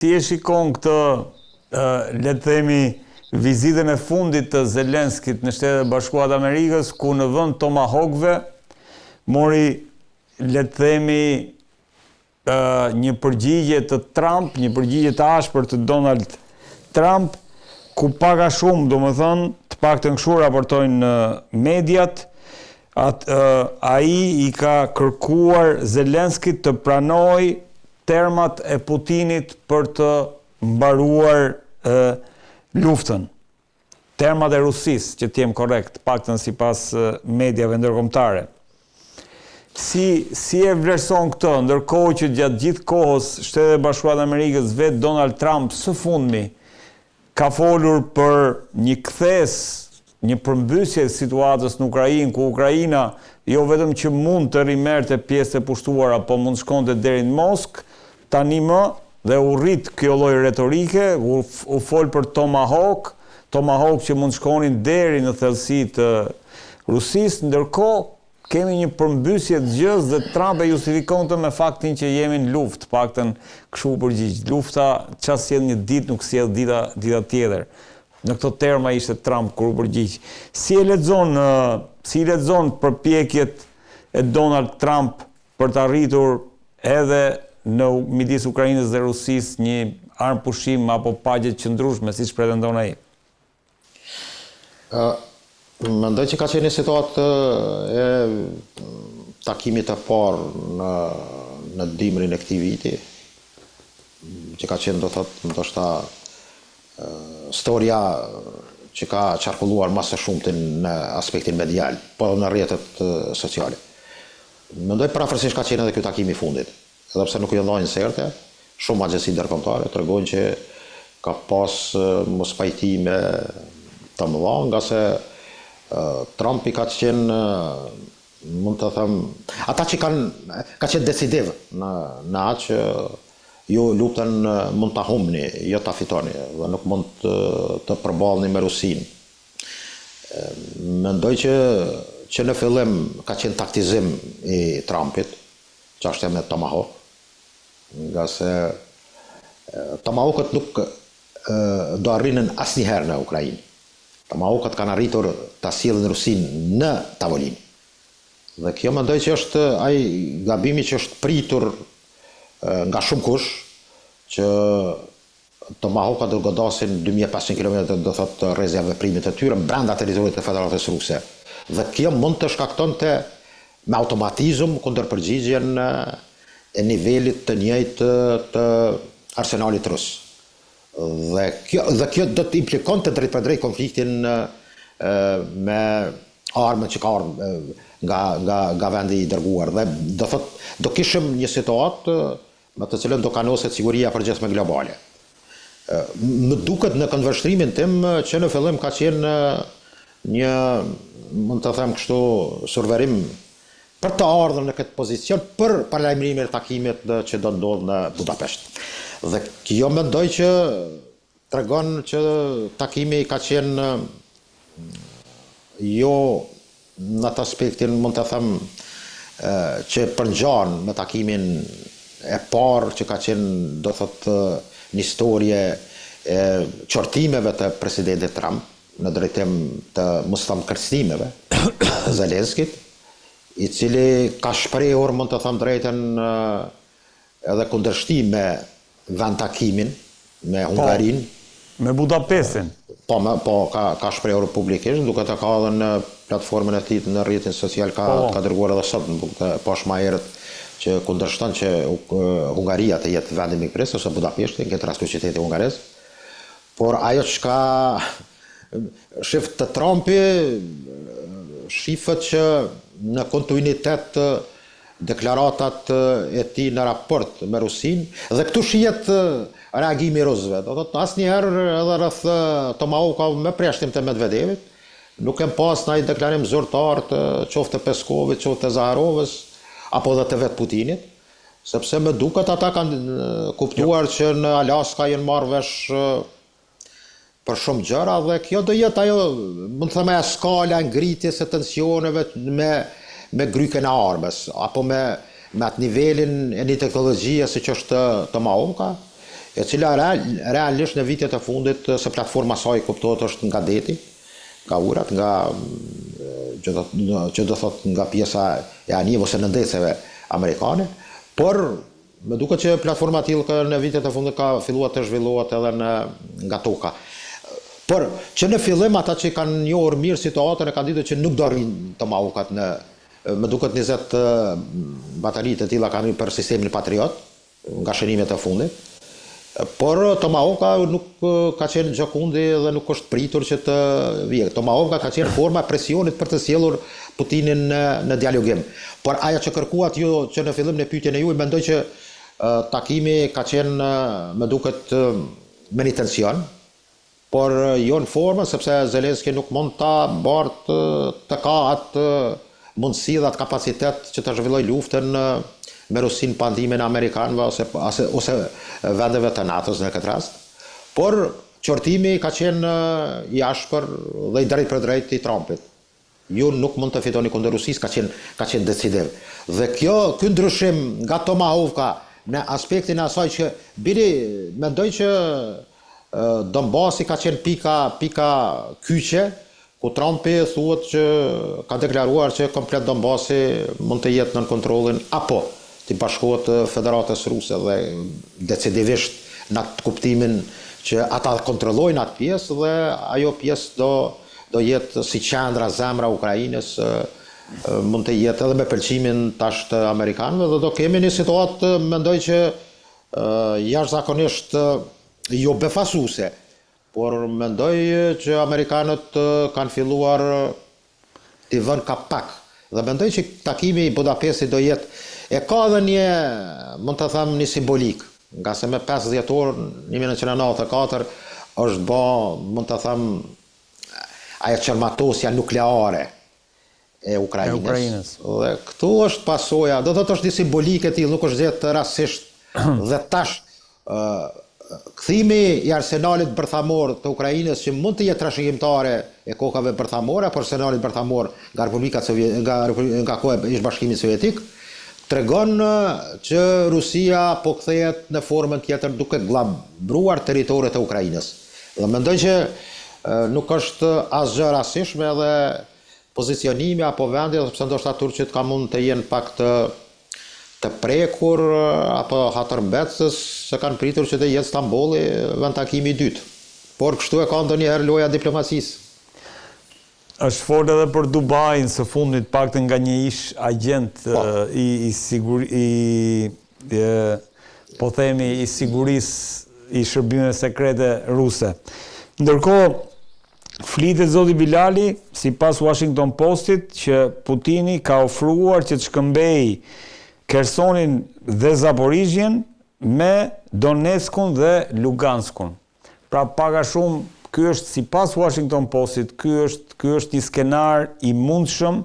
Ti e shikon këtë, le të themi, vizitën e fundit të Zelenskit në Shtetet e Bashkuara të Amerikës, ku në vend tomahawkëve mori, le të themi, një përgjigje të Trump, një përgjigje të ashpër të Donald Trump, ku pak a shumë, domethënë, të paktën kështu raportojnë mediat, ai i ka kërkuar Zelenskit të pranojë termat e Putinit për të mbaruar luftën. Termat e Rusisë, që t'jem korrekt, paktën sipas mediave ndërkombëtare. Si e vlerëson këtë, ndërkohë që gjatë gjithë kohës Shtetet e Bashkuara të Amerikës vetë Donald Trump së fundmi ka folur për një kthes, një përmbysje të situatës në Ukrainë, ku Ukraina jo vetëm që mund të rimerte pjesë të pushtuara, po mund shkonte deri në Moskë, tani më dhe u rrit kjo lloj retorike, u fol për Tomahawk që mund shkonin deri në thellësi të Rusisë, ndërkohë kemi një përmbysje të gjës dhe Trump e justifikon të me faktin që jemi në luftë, paktën kështu përgjigj. Lufta çfarë sjell një ditë nuk sjell dita tjetër. Në këto terma ishte Trump kur u përgjigj. Si i lexon përpjekjet e Donald Trump për të arritur edhe në midis Ukrainës dhe Rusisë një armë pushim apo paqe të qëndrueshme, siç pretendon ai? Mendoj që ka qenë një situatë e takimit të parë në dimrin e këtij viti, që ka qenë, do thotë, ndoshta storia që ka qarkulluar më së shumti në aspektin medial, po në rrjetet sociale. Mendoj parafërsisht ka qenë edhe ky takim i fundit, edhe pse nuk u ndajnë serte, shumë agjenci ndërkombëtare tregojnë që ka pas mos pajtime të mëdha, nga se Trumpi ka qenë, mund të them, ata që ka qenë decisiv në atë që ju luftën mund ta humbni, jo ta fitoni, dhe nuk mund të përballni me Rusinë. Mendoj që në fillim ka qenë taktizim i Trumpit, çështja me Tomahawk, nga se Tomahawkët nuk do arrinin asnjëherë në Ukrainë. Tomahawkët kanë arritur ta sjellin Rusinë në tavolinë. Dhe kjo mendoj që është ai gabimi që është pritur nga shumë kush, që Tomahawkët do godasin 2500 km, do thotë rrezja veprimit të tyre brenda territorit të Federatës Ruse. Dhe kjo mund të shkaktonte me automatizëm kundërpërgjigjen e nivelit të njëjtë të arsenalit rus. Dhe kjo do të implikonte drejt për drejt konfliktin me armën që ka nga vendi i dërguar. Dhe do kishim një situatë me të cilën do kanoset siguria përgjithshme globale. Më duket në këndvështrimin tim që në fillim ka qenë një, mund të them kështu, surverim për të ardhur në këtë pozicion për paralajmërimin e takimit që do ndodh në Budapesht. Dhe kjo mendoj që tregon që takimi ka qenë jo në atë aspektin, mund të them, që përngjan me takimin e parë që ka qenë, do thotë, një historie e qortimeve të presidentit Trump në drejtim të mos them kërcënimeve të Zelenskit, i cili ka shprehur, mund të them drejtën, edhe kundërshtim me vendtakimin me Hungarinë, me Budapestin. Po ka shprehur publikisht, duke të ka edhe në platformën e tij në rrjetin social ka dërguar edhe sot poshtë më herët që kundërshton që Hungaria të jetë vendi mikpres ose Budapeshti, në këtë rast qyteti hungarez. Por ajo çka shef të Trumpi shifët që në kontinuitet deklaratat e tij në raport me Rusinë, dhe këtu shihet reagimi i rusëve. Do thotë asnjëherë edhe rreth Tomahawk me preshtim të Medvedevit, nuk kem pas ndaj deklarim zyrtar të qoftë Peskovit, qoftë Zaharovës, apo edhe të vet Putinit, sepse më duket ata kanë kuptuar që në Alaska janë marrë vesh për shumë gjëra, dhe kjo do jetë ajo, mund të them, skala e ngritjes së tensioneve me grykën e armës, apo me atë nivelin e një teknologjie siç është Tomahawk, e cila realisht në vitet e fundit se platforma saj kuptohet është nga deti, nga urat, nga që do thot nga pjesa e aniv ose nëndeceve amerikane, por me duket që platforma tillë në vitet e fundit ka filluar të zhvillohet edhe nga toka. Por që në fillim ata që kanë njohur mirë situatën e kanë ditur që nuk do rrin Tomahawk-at me duket 20 batari të tilla kanë për sistemin Patriot nga shënimet e fundit. Por Tomahawk-a nuk ka qenë gjokundi dhe nuk është pritur që të vijë. Tomahawk-a ka qenë forma e presionit për të sjellur Putinin në dialogim. Por ajo që kërkuat ju që në fillim në pyetjen e juaj, mendoj që takimi ka qenë më duket me një tension, por jo në formën sepse Zelenski nuk mund ta bart të ka atë mundësi dhe atë kapacitet që të zhvilloj luftën me Rusin pa ndihmën e amerikanëve ose vendeve të NATO-s në këtë rast. Por qortimi ka qenë i ashpër dhe i drejt për drejt i Trumpit. Ju nuk mund të fitoni kundër Rusisë, ka qenë decisiv. Dhe ky ndryshim nga Tomahawk-a në aspektin e asaj që bini mendoj që Donbasi ka qenë pika kyçe, ku Trumpi thuhet që ka deklaruar që komplet Donbasi mund të jetë nën kontrollin apo të bashkohet Federatës Ruse dhe decisivisht në atë kuptimin që ata kontrollojnë atë pjesë dhe ajo pjesë do jetë si qendra zemra Ukrainës, mund të jetë edhe me pëlqimin tash të amerikanëve dhe do kemi një situatë mendoj që jashtëzakonisht jo befasuese, por mendoj që amerikanët kanë filluar të vënë kapak dhe mendoj që takimi i Budapestit do jetë e ka edhe një, mund të them, një simbolik, nga se me 5 dhjetor 1994 është bë, mund të them, ajo qërmatosja nukleare e Ukrainës. Dhe këtu është pasoja, do të është një simbolik e tillë, nuk është gjetë rastisht dhe tash kthimi i arsenalit bërthamor të Ukrainës që mund të jetë trashëgimtare e kokave bërthamore, por arsenalit bërthamor nga koha e Ish-Bashkimit Sovjetik, tregon që Rusia po kthehet në formën tjetër duke glabruar territoret e Ukrainës. Dhe mendoj që nuk është asgjë rastishme edhe pozicionimi apo vendi, sepse ndoshta turqit ka mund të jenë pak të prekur apo hatërbetës se kanë pritur që të jetë Stambolli vend takimi i dytë. Por kështu e ka ndonjëherë loja diplomacisë. Është folë edhe për Dubajin së fundit, paktën nga një ish agent po themi i sigurisë i shërbimeve sekrete ruse. Ndërkohë flitet zoti Bilali, sipas Washington Postit, që Putini ka ofruar që të shkëmbejë Khersonin dhe Zaporizhjen me Donetskun dhe Luganskun. Pra paka shumë, ky është sipas Washington Postit, ky është një skenar i mundshëm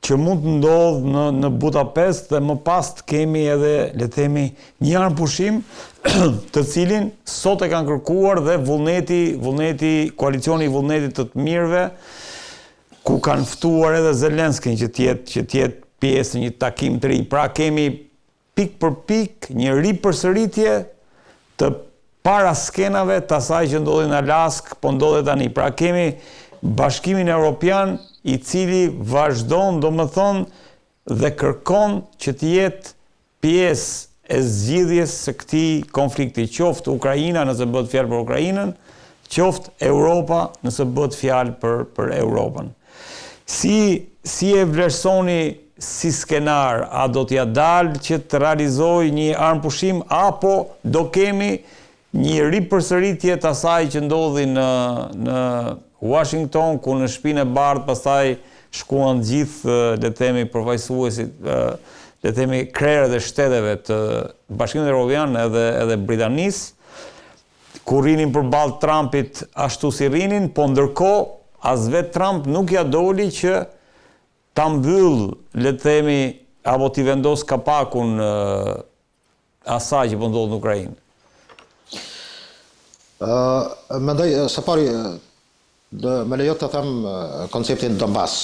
që mund të ndodhë në Budapest dhe më pas të kemi edhe, le të themi, një armë pushim të cilin sot e kanë kërkuar dhe koalicioni i vullnetit të të mirëve, ku kanë ftuar edhe Zelenskin që të jetë pjesë një takim të ri. Pra kemi pik për pik një ripërsëritje të para skenave të asaj që ndodhi në Alask, po ndodhe tani. Pra kemi Bashkimin Evropian i cili vazhdon, domethënë, dhe kërkon që të jetë pjesë e zgjidhjes së këtij konflikti, qoftë Ukraina nëse bëhet fjalë për Ukrainën, qoftë Europa nëse bëhet fjalë për Europën. Si e vlerësoni si skenar, a do t'ja dalë që të realizoj një armë pushim, apo do kemi një ripërsëritje të asaj që ndodhi në Washington, ku në Shtëpinë e Bardhë pastaj shkuan gjithë, le të themi, përfaqësuesit, le të themi, krerët e shteteve të Bashkimit Evropian edhe Britanisë, ku rinin përballë Trumpit ashtu si rinin, po ndërkohë as vetë Trump nuk ja doli që ta mbyll, le të themi, apo t'i vendos kapakun asaj që po ndodh në Ukrainë. Mendoj, së pari, me lejo të them konceptin Donbas.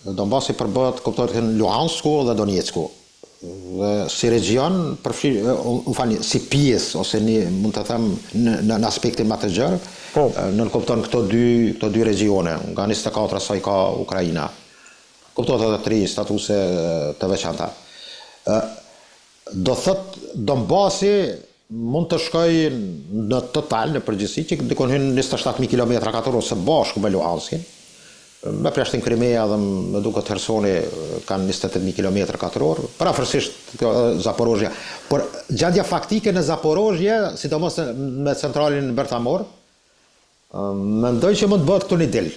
Donbasi përbëhet, kuptohet në Luhansku dhe Donetsku. Dhe si region, si pjesë, ose mund të them në aspektin më të gjerë, nënkupton këto dy regione, nga 24 asaj ka Ukraina. Kuptohet edhe 3 statuse të veçanta. Do thot, Donbasi mund të shkoj në total, në përgjithësi, që dikon hyn 27.000 km2 së bashku me Luhanskin. Me Prishtinë Krimea dhe më duket Hersoni kanë 28.000 km2, parafërsisht Zaporozhja. Por gjendja faktike në Zaporozhje, sidomos me centralin Bertamor, mendoj që mund të bëhet këtu një del.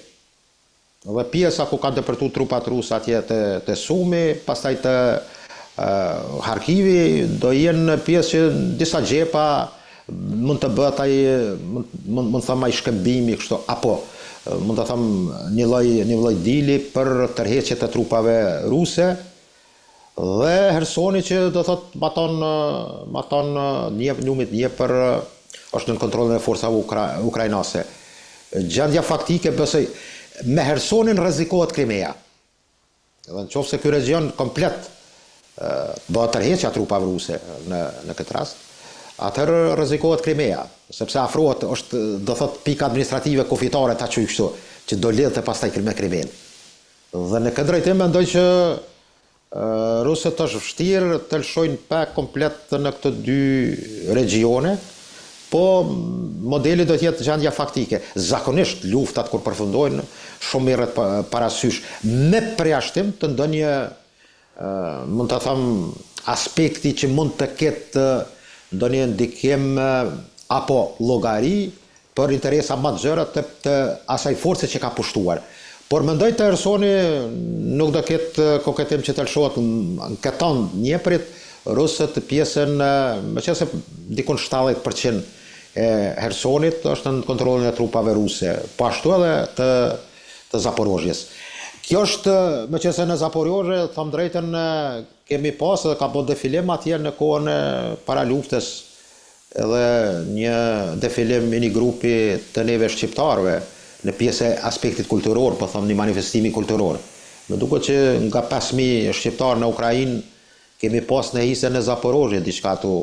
Dhe pjesa ku kanë depërtuar trupat ruse atje te Sumi, pastaj te Harkivi, do jenë pjesë që disa gjepa mund të bëhet ai, mund të them ai shkëmbimi kështu, apo mund të them një lloj dili për tërheqje të trupave ruse, dhe Hersoni që do thot maton numit për është në kontrollin e forcave ukrainase. Gjendja faktike besoj me Hersonin rrezikohet Krimea. Edhe nëse ky region komplet bëhet tërheqja trupave ruse në këtë rast, atëherë rrezikohet Krimea, sepse afrohet, është do thot pika administrative kufitare ta çuj kështu, që do lidhet pastaj me Krimen. Dhe në këtë drejtim mendoj që rusët është vështirë të lëshojnë pa komplet në këto dy regione, po modeli do të jetë gjendja faktike. Zakonisht luftat kur përfundojnë shumë mirët parasysh me përjashtim të ndonjë mund të them aspekti që mund të ketë ndonjë ndikim apo llogari për interesa më të gjëra të asaj force që ka pushtuar. Por mendoj të Hersoni nuk do ketë koketim që të lëshohet në këton Dnjeprit, rusët pjesën, meqense dikon 70% e Hersonit është në kontrollin e trupave ruse, po ashtu edhe të Zaporozhjes. Kjo është, meqense në Zaporozhje, them drejtën, kemi pas dhe ka bërë defilim atje në kohën e para luftës, edhe një defilim i një grupi të neve shqiptarëve në pjesë e aspektit kulturor, po them një manifestimi kulturor. Më duket që nga 5.000 shqiptarë në Ukrainë kemi pas në hisën e Zaporozhje diçka tu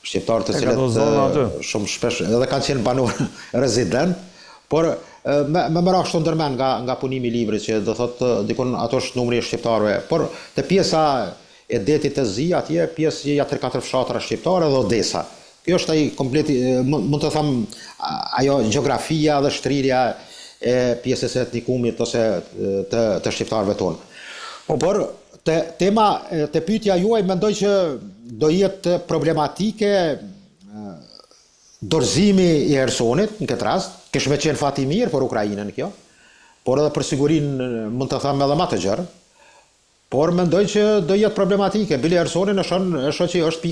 shqiptarë të cilët shumë shpesh edhe kanë qenë banor rezident, por me mëra kështu ndërmen nga punimi i librit që do thotë dikon ato është numri i shqiptarëve, por te pjesa e detit të zi atje pjesë ja 3-4 fshatra shqiptare dhe Odesa. Kjo është ai kompleti, mund të them ajo gjeografia dhe shtrirja e pjesës së etnikumit ose të shqiptarëve tonë. Por tema te pyetja juaj mendoj që do jetë problematike dorëzimi i Hersonit në këtë rast, kish me qenë fati mirë për Ukrainën kjo, por edhe për sigurinë mund të them edhe më të gjerë. Por mendoj që do jetë problematike. Bile Hersoni në shoh që është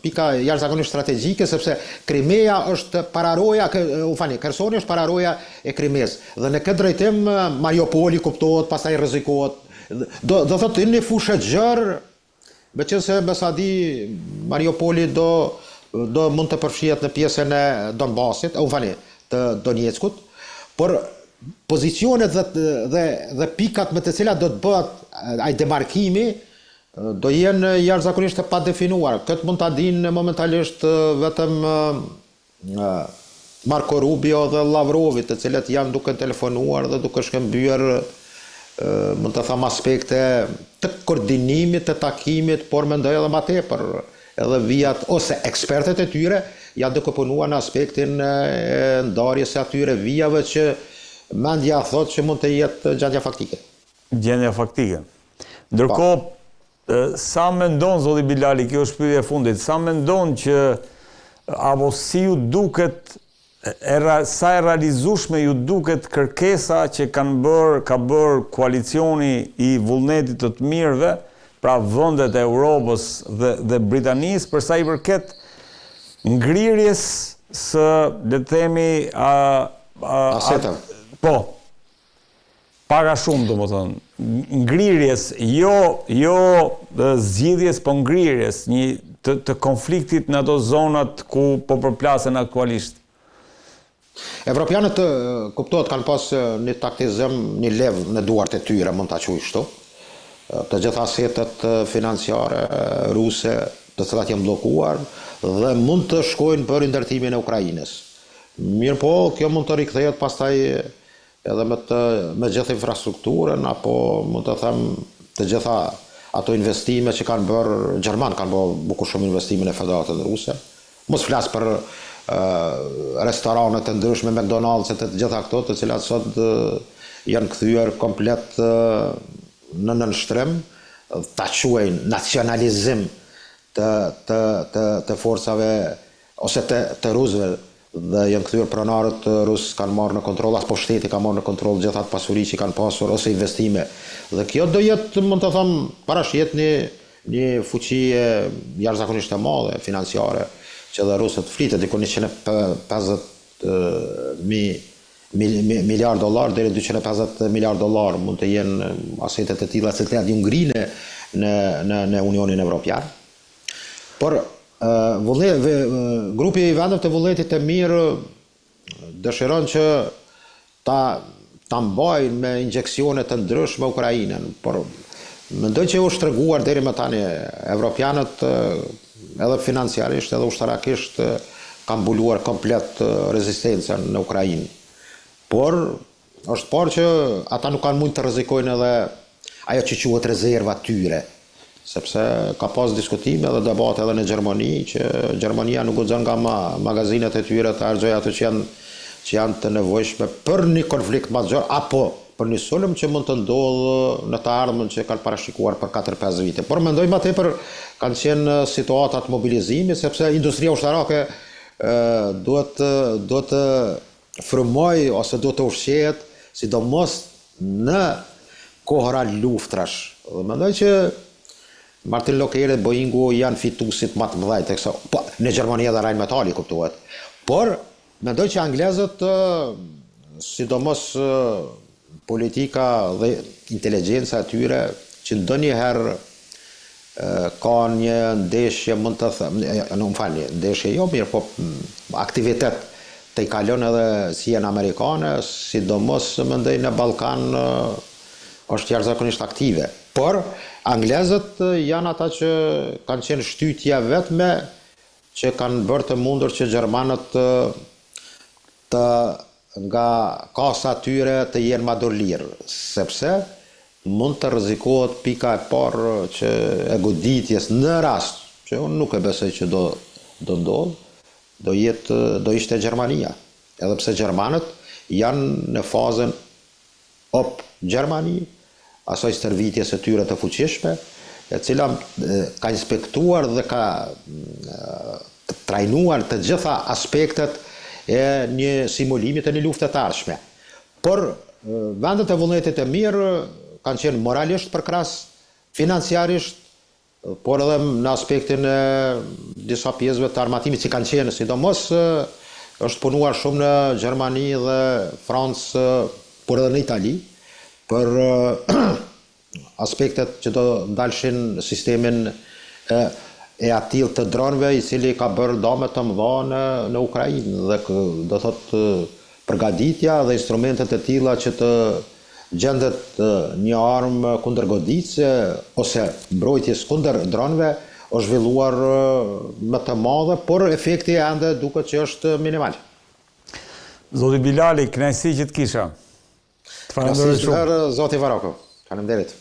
pika jashtëzakonisht strategjike, sepse Krimea është pararoja, Hersoni është pararoja e Krimes. Dhe në këtë drejtim Mariupoli kuptohet, pastaj rrezikohet. Do thotë në fushë gjerë, meqense me sa di Mariupoli do mund të përfshihet në pjesën e Donbasit, të Donetskut, por pozicionet dhe pikat me të cilat do të bëhet ai demarkimi do jenë jashtëzakonisht të padefinuar. Këtë mund ta dinë momentalisht vetëm Marco Rubio dhe Lavrovi, të cilët janë duke telefonuar dhe duke shkëmbyer mund të them aspekte të koordinimit, të takimit, por mendoj edhe më tepër edhe vijat ose ekspertët e tyre janë duke punuar në aspektin e ndarjes së atyre vijave që mendja thotë që mund të jetë gjendja faktike. Gjendja faktike. Ndërkohë, sa mendon zoti Bilali, kjo është pyetja e fundit, sa mendon që apo si ju duket sa e realizueshme ju duket kërkesa që ka bërë koalicioni i vullnetit të të mirëve, pra vendet e Europës dhe Britanisë, për sa i përket ngrirjes së, le të themi, po, para shumë, domethënë, ngrirjes, jo zgjidhjes, po ngrirjes të konfliktit në ato zonat ku po përplasen aktualisht. Evropianët kuptohet kanë pas një taktizëm, një lev në duart e tyre, mund ta quaj kështu. të gjitha asetet financiare ruse të cilat janë bllokuar dhe mund të shkojnë për ndërtimin e Ukrainës. Mirë po, kjo mund të rikthehet pastaj edhe me gjithë infrastrukturën, apo mund të them të gjitha ato investime që kanë bërë Gjermanë, kanë bërë bukur shumë investimin e Federatës Ruse. Mos flas për restorane të ndryshme, McDonald's e të gjitha këto, të cilat sot janë kthyer komplet në nënshtrim, ta quajnë nacionalizim të forcave ose të rusëve, dhe janë kthyer pronarët rusë kanë marrë në kontroll, apo shteti ka marrë në kontroll gjithë atë pasuri që kanë pasur ose investime. Dhe kjo do jetë, mund të them, parashjet një fuqi jashtëzakonisht e madhe financiare, që dhe rusët flitet diku $150 miliard deri $250 miliard mund të jenë asetet e tilla që janë ngrine në Unionin Evropian. Por grupi i vendeve të vullnetit të mirë dëshiron që ta mbajnë me injeksione të ndryshme Ukrainën, por mendoj që është treguar deri më tani evropianët edhe financiarisht edhe ushtarakisht kanë mbuluar komplet rezistencën në Ukrainë. Por është parë që ata nuk kanë mund të rrezikojnë edhe ajo që quhet rezerva tyre, sepse ka pas diskutime dhe debate edhe në Gjermani që Gjermania nuk guxon nga magazinet e tyre të harxojë ato që janë të nevojshme për një konflikt magjor apo për një sulm që mund të ndodhë në të ardhmen që kanë parashikuar për 4-5 vite. Por mendoj më tepër kanë qenë situata të mobilizimit, sepse industria ushtarake duhet të frymoj ose duhet të ushqehet, sidomos në kohëra luftrash. Mendoj që Martin Lockerbie dhe Boeingu janë fituesit më të mëdhenj teksa në Gjermani edhe Rheinmetall kuptohet. Por mendoj që anglezët, sidomos politika dhe inteligjenca e tyre, që ndonjëherë ka një ndeshje, mund të them, nuk falni, ndeshje jo mirë, po aktivitet të i kalon edhe sien amerikane, sidomos mendoj në Ballkan është jashtëzakonisht aktive. Por anglezët janë ata që kanë qenë shtytja vetme që kanë bërë të mundur që gjermanët nga kasa tyre të jenë më dorëlirë, sepse mund të rrezikohet pika e parë që e goditjes në rast që unë nuk e besoj që do ndodhë, do ishte Gjermania. Edhe pse gjermanët janë në fazën Gjermani, asaj stërvitjes së tyre të fuqishme, e cila ka inspektuar dhe ka trajnuar të gjitha aspektet e një simulimit e një lufte të ardhshme. Por vendet e vullnetit e mirë kanë qenë moralisht përkras, financiarisht, por edhe në aspektin e disa pjesëve të armatimit që kanë qenë, sidomos është punuar shumë në Gjermani dhe Francë, por edhe në Itali, për aspektet që do ndalshin sistemin e atill të dronëve, i cili ka bërë dame të mëdha në Ukrainë, dhe do thotë përgatitja dhe instrumentet e tilla që të gjendet një armë kundër goditje ose mbrojtjes kundër dronëve është zhvilluar më të madhe, por efekti ende duket që është minimal. Zoti Bilali, kënaqësi që të kisha. Të falenderoj shumë. Zoti Varoko. Faleminderit.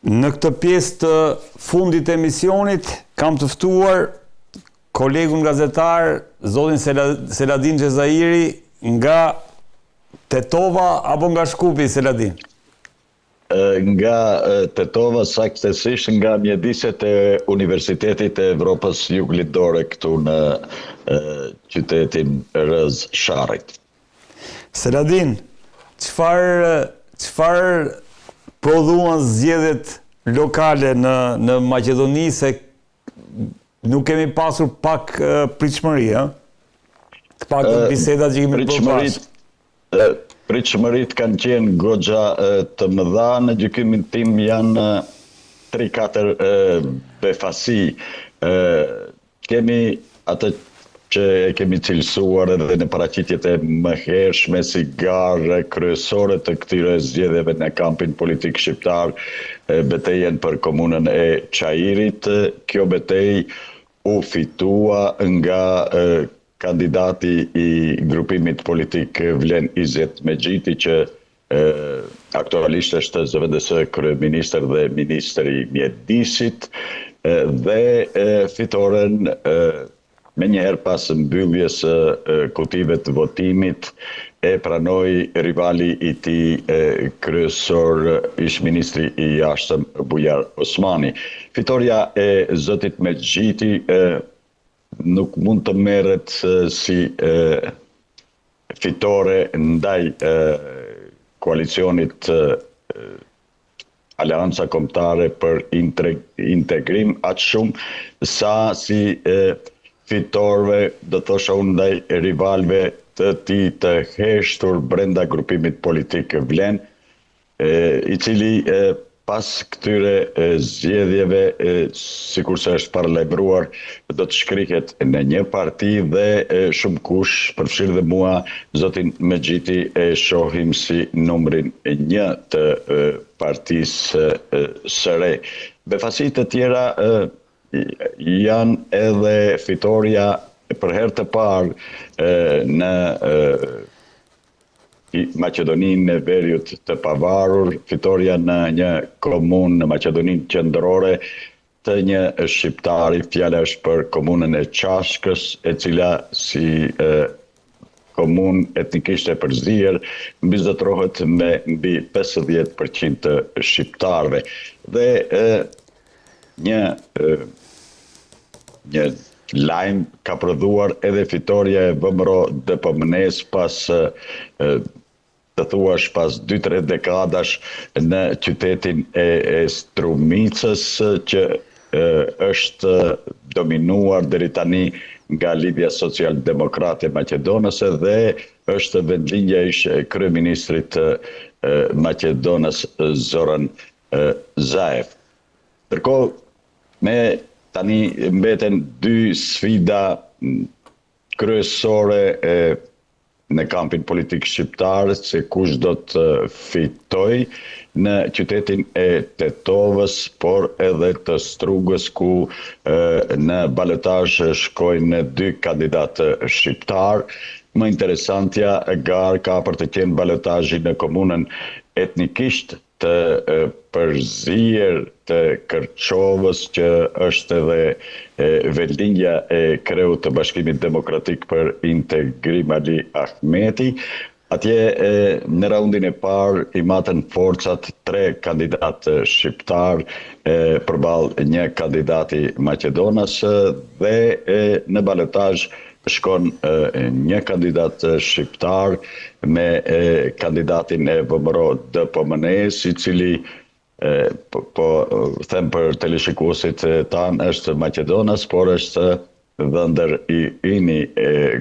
Në këtë pjesë të fundit të emisionit kam të ftuar kolegun gazetar zotin Seladin Xhezairi nga Tetova apo nga Shkupi, Seladin? Nga Tetova, saktësisht nga mjediset e Universitetit e Evropës Juglindore këtu në qytetin Rëz Sharrit. Seladin, çfarë prodhuan zgjedhjet lokale në Maqedoni, se nuk kemi pasur pak pritshmëri, të pak bisedat që kemi bërë pas. Pritshmërit kanë qenë goxha të mëdha, në gjykimin tim janë 3-4 befasi. Kemi atë që e kemi cilësuar edhe në paraqitjet e mëhershme si garë kryesore të këtyre zgjedhjeve në kampin politik shqiptar, betejën për komunën e Çajirit. Kjo betejë u fitua nga kandidati i grupimit politik Vlen Izet Mexhiti, që aktualisht është ZVDS kryeministër dhe ministër i mjedisit, dhe fitoren me njëherë pas mbylljes kutive të votimit e pranoi rivali i tij kryesor, ish ministri i jashtëm Bujar Osmani. Fitoria e zotit Mexhiti nuk mund të merret si fitore ndaj koalicionit Aleanca Kombëtare për Integrim aq shumë sa si fitorëve, do thosha unë, ndaj rivalëve të tij të heshtur brenda grupimit politik Vlen, i cili pas këtyre zgjedhjeve, sikurse është paralajmëruar, do të shkrihet në një parti dhe shumë kush, përfshirë dhe mua, zotin Mexhiti, e shohim si numrin 1 të partisë së re. Befasit të tjera janë edhe fitoria për herë të parë në Maqedoninë e Veriut të pavarur, fitoria në një komunë në Maqedoninë Qendrore të një shqiptari, fjala është për komunën e Çashkës, e cila si komunë etnikisht e përzier mbizotërohet me mbi 50% të shqiptarëve. Dhe një lajm ka prodhuar edhe fitoria e VMRO DPMN-s pas të thuash pas 2-3 dekadash në qytetin e Strumicës, që është dominuar deri tani nga Lidhja Social-Demokrate Maqedonëse dhe është vendlinja e kryeministrit Maqedonës Zoran Zaev. Ndërkohë, me tani mbeten 2 sfida kryesore në kampin politik shqiptar, se kush do të fitoj në qytetin e Tetovës, por edhe të Strugës, ku në balotazh shkojnë 2 kandidatë shqiptar. Më interesantja garë ka për të qenë balotazhi në komunën etnikisht të përzier të Kërçovës, që është edhe vendlinja e kreut të Bashkimit Demokratik për Integrim Ali Ahmeti. Atje në raundin e parë i matën forcat 3 kandidatë shqiptar përballë një kandidati Maqedonas, dhe në balotazh shkon një kandidat shqiptar me kandidatin e VMRO DPMN-s, i cili po them për teleshikuesit tanë është Maqedonas, por është dhëndër i ini,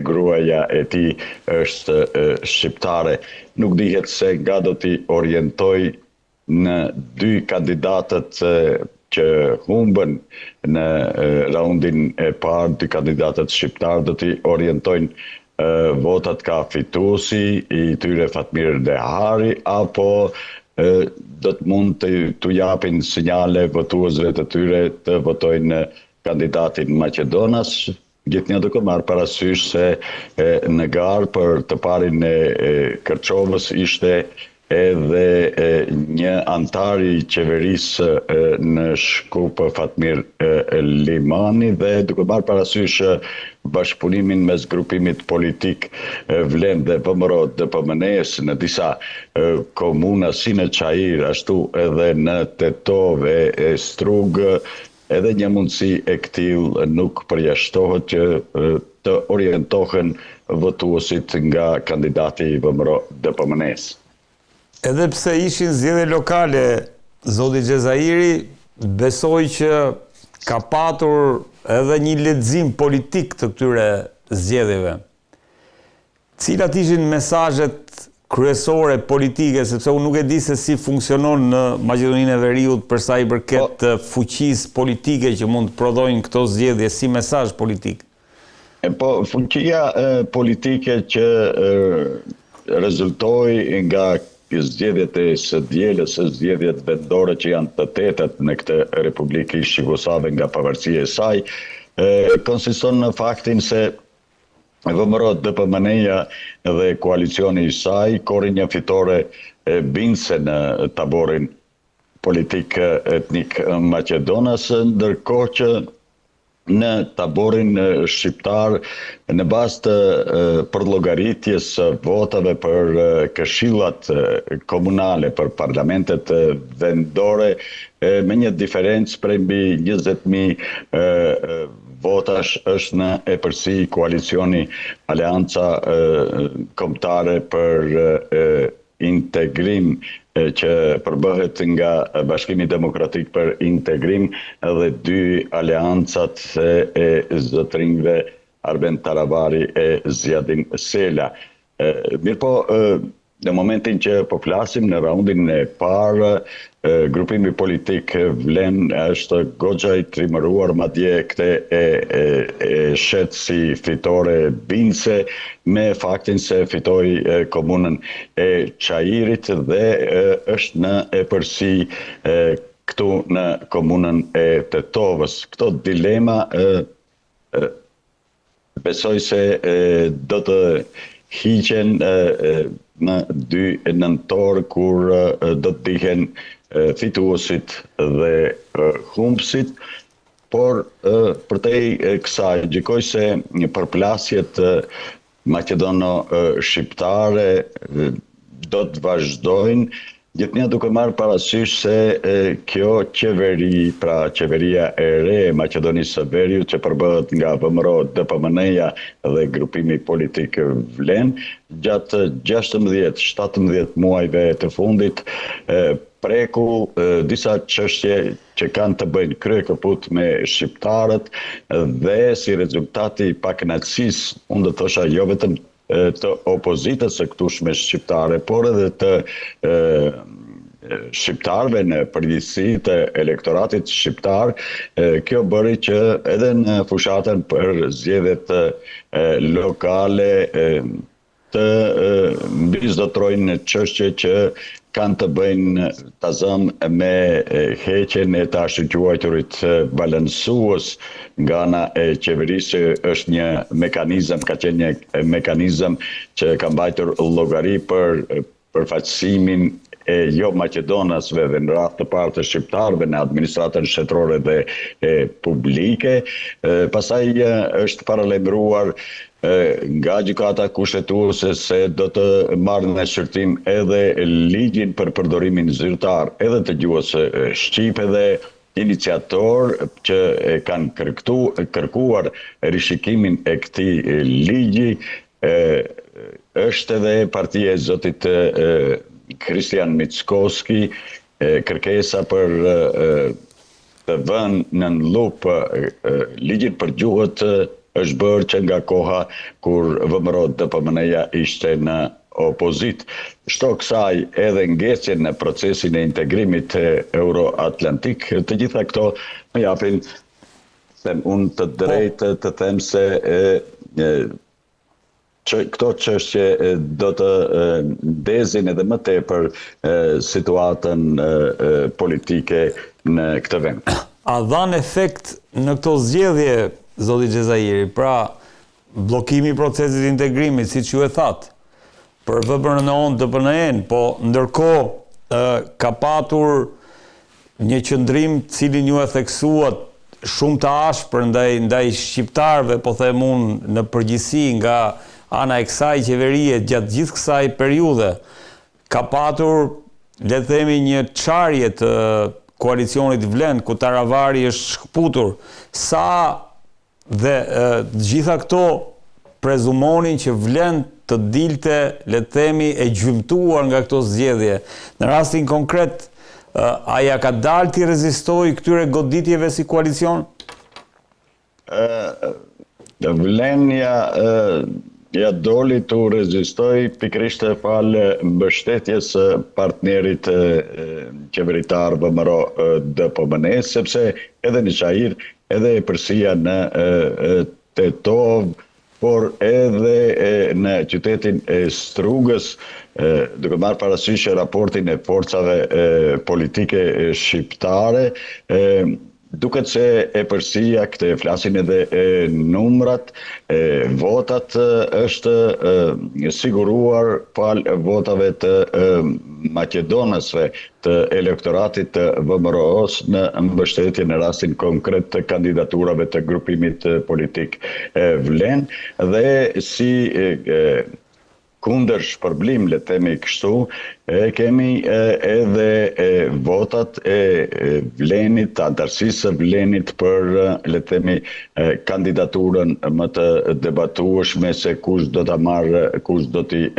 gruaja e tij është shqiptare. Nuk dihet se nga do t'i orientoj në 2 kandidatët që humbën në raundin e parë, 2 kandidatët shqiptar do t'i orientojnë votat ka fituesi i tyre Fatmir Dehari, apo do të mund të japin sinjale votuesve të tyre të votojnë kandidatin Maqedonas. Gjithnjë duke marrë parasysh se në garë për të parin e Kërçovës ishte edhe një antar i qeverisë në Shkup, Fatmir Limani, dhe duke marrë parasysh bashkëpunimin mes grupimit politik Vlen dhe VMRO DPMN-s në disa komuna si në Çajir, ashtu edhe në Tetove e Strugë, edhe një mundësi e këtill nuk përjashtohet që të orientohen votuesit nga kandidati i VMRO DPMN-s. Edhe pse ishin zgjedhje lokale, zoti Xhezairi besoj që ka patur edhe një lexim politik të këtyre zgjedhjeve. Cilat ishin mesazhet kryesore politike, sepse unë nuk e di se si funksionon në Maqedoninë e Veriut për sa i përket fuqisë politike që mund të prodhojnë këto zgjedhje si mesazh politik. Po, fuqia politike që rezultoi nga zgjedhjet e së dielës, zgjedhjet vendore që janë të tetat në këtë Republikë Jugosllave nga pavarësia e saj, konsiston në faktin se VMRO DPMN-ja dhe koalicioni i saj korri një fitore bindëse në taborin politik etnik Maqedonas, ndërkohë që në taborin shqiptar në bazë të përllogaritjes votave për këshillat komunale, për parlamentet vendore, me një diferencë prej mbi 20.000 votash është në epërsi koalicioni Aleanca Kombëtare për Integrim, që përbëhet nga Bashkimi Demokratik për Integrim dhe 2 aleancat e zotrinjve Arben Taravari e Zjadin Sela. Mirëpo, në momentin që po flasim në raundin e parë, grupimi politik Vlen është goxha i trimëruar, madje këtë e shet si fitore bindëse, me faktin se fitoi komunën e Çajirit dhe është në epërsi këtu në komunën e Tetovës. Këto dilema besoj se do të hiqen në 2 nëntor, kur do të dihen fituesit dhe humbësit, por përtej kësaj gjykoj se përplasjet maqedono-shqiptare do të vazhdojnë, gjithnjë duke marrë parasysh se kjo qeveri, pra qeveria e re e Maqedonisë së Veriut, që përbëhet nga VMRO DPMN-ja dhe grupimi politik Vlen, gjatë 16-17 muajve të fundit preku disa çështje që kanë të bëjnë kryekëput me shqiptarët dhe si rezultati i pakënaqësisë, unë do thosha jo vetëm të opozitës së këtushme shqiptare, por edhe të shqiptarëve në përgjithësi, të elektoratit shqiptar, kjo bëri që edhe në fushatën për zgjedhjet lokale të mbizdotrojnë çështje që kanë të bëjnë tazëm me heqjen e të ashtuquajturit balansues nga ana e qeverisë. Është një mekanizëm, ka qenë një mekanizëm që ka mbajtur llogari për përfaqësimin e jo maqedonasve dhe në radhë të parë të shqiptarëve në administratën shtetërore dhe publike. Pastaj është paralajmëruar nga gjykata kushtetuese se do të marrë në shqyrtim edhe ligjin për përdorimin zyrtar edhe të gjuhës shqipe, dhe iniciator që kanë kërkuar rishikimin e këtij ligji është edhe partia e zotit Kristian Mickoski. Kërkesa për të vënë në lup ligjin për gjuhët është bërë që nga koha kur VMRO DPMN-ja ishte në opozit. Shto kësaj edhe ngecjen në procesin e integrimit euroatlantik, të gjitha këto më japin unë të drejtë të them se këto çështje do të ndezin edhe më tepër situatën politike në këtë vend. A dhan efekt në këto zgjedhje, zoti Xhezairi, pra bllokimi i procesit integrimit, siç ju e thatë, për VMRO DPMN, po ndërkohë ka patur një qëndrim cilin ju e theksuat shumë të ashpër ndaj shqiptarëve, po them unë në përgjithësi nga ana e kësaj qeverie gjatë gjithë kësaj periudhe. Ka patur, le të themi, një çarje të koalicionit Vlen, ku Taravari është shkputur. Sa dhe gjitha këto prezumonin që Vlen të dilte, le të themi, e gjymtuar nga këto zgjedhje. Në rastin konkret, a ja ka dalë të rezistoj këtyre goditjeve si koalicion? Vlenja ja doli të rezistoj pikrisht falë mbështetjes partnerit qeveritar VMRO DPMN, sepse edhe në Çajir, edhe e përsia në Tetov por edhe në qytetin e Strugës, duke marrë parasysh raportin e forcave politike shqiptare, duket se e përsia këtë flasin edhe numrat, votat është siguruar pal votave të maqedonësve të elektoratit të VMRO-s në mbështetje në rastin konkret të kandidaturave të grupimit politik Vlen, dhe si kundër shpërblim, le themi kështu, kemi edhe votat e Vlenit, antarësisë së Vlenit për, le themi, kandidaturën më të debatueshme se kush do ta marrë, kush do t'i